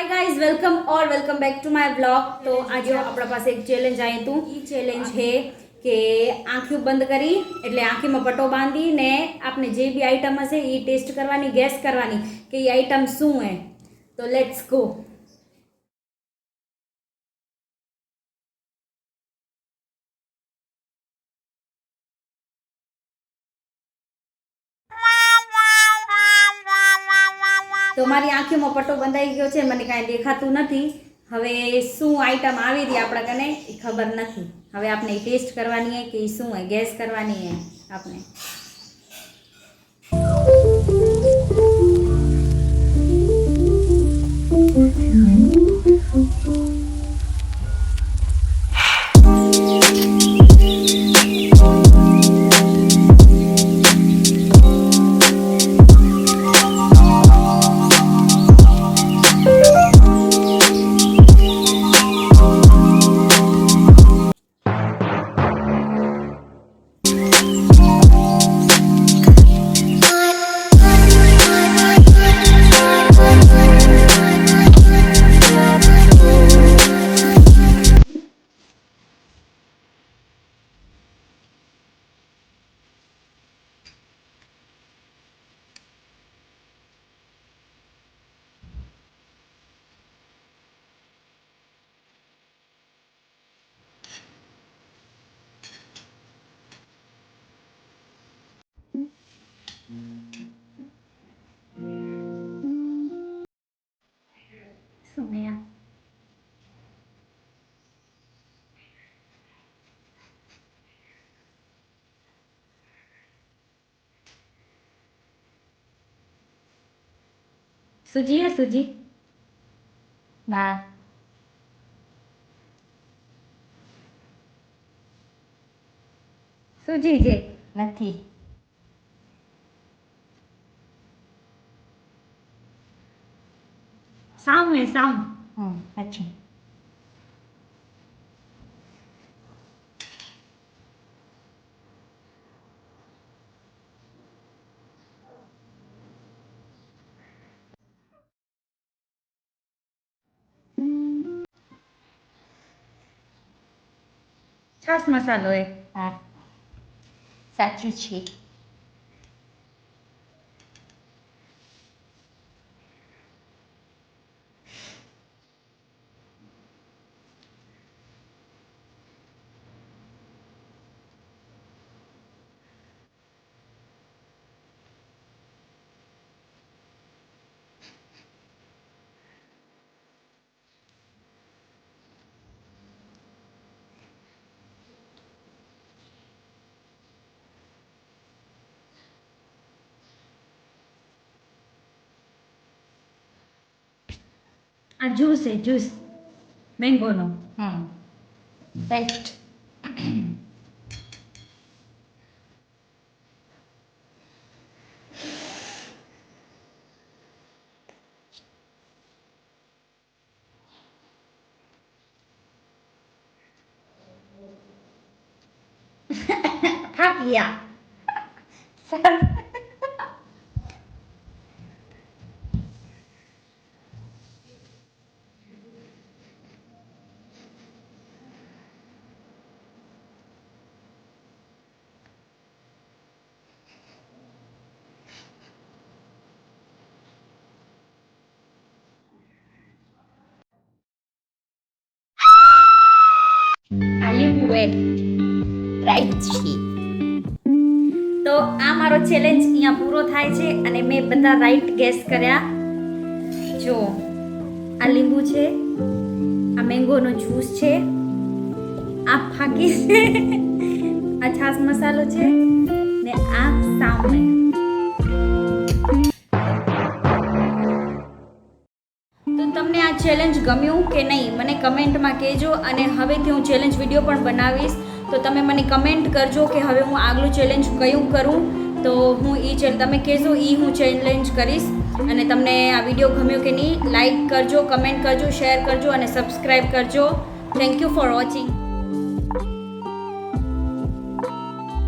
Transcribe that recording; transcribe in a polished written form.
Hi guys welcome back to my blog. तो आज अपना पास एक चैलेंज आए तू ई चैलेंज है कि आँखों बंद करी એટલે આંખીમાં પટ્ટો બાંધી ને આપણે જે બી આઈટમ હશે એ ટેસ્ટ કરવાની, ગેસ કરવાની કે એ આઈટમ શું હે। તો લેટ્સ ગો। તો મારી આંખોમાં પટ્ટો બંધાઈ ગયો છે, મને કાંઈ દેખાતું નથી। હવે શું આઈટમ આવી રહી આપણા કને એ ખબર નથી। હવે આપણે ટેસ્ટ કરવાની है કે શું है, ગેસ કરવાની है આપણે। Sonia. सूजी है सूजी ना सूजी जे નથી સામ હે સામ अच्छा છાસ મસાલો હે હા સાચું છે। આ જ્યુસ है જ્યુસ મેંગોનો બેસ્ટ। થાક્યા સર લીંબુ હે રાઈટ છે। તો આ મારો ચેલેન્જ અહીંયા પૂરો થાય છે અને મેં બધા રાઈટ ગેસ કર્યા। જો આ લીંબુ છે, આ મેંગોનો જ્યુસ છે, આ ફાકી છે, આ છાસ મસાલો છે ને આ સામે। તો તમને આ ચેલેન્જ ગમ્યું કે નહીં મને કમેન્ટમાં કહેજો અને હવેથી હું ચેલેન્જ વિડીયો પણ બનાવીશ। તો તમે મને કમેન્ટ કરજો કે હવે હું આગલું ચેલેન્જ કયું કરું। તો હું તમે કહેજો હું ચેલેન્જ કરીશ। અને તમને આ વિડીયો ગમ્યો કે નહીં લાઈક કરજો, કમેન્ટ કરજો, શેર કરજો અને સબસ્ક્રાઈબ કરજો। Thank you for watching.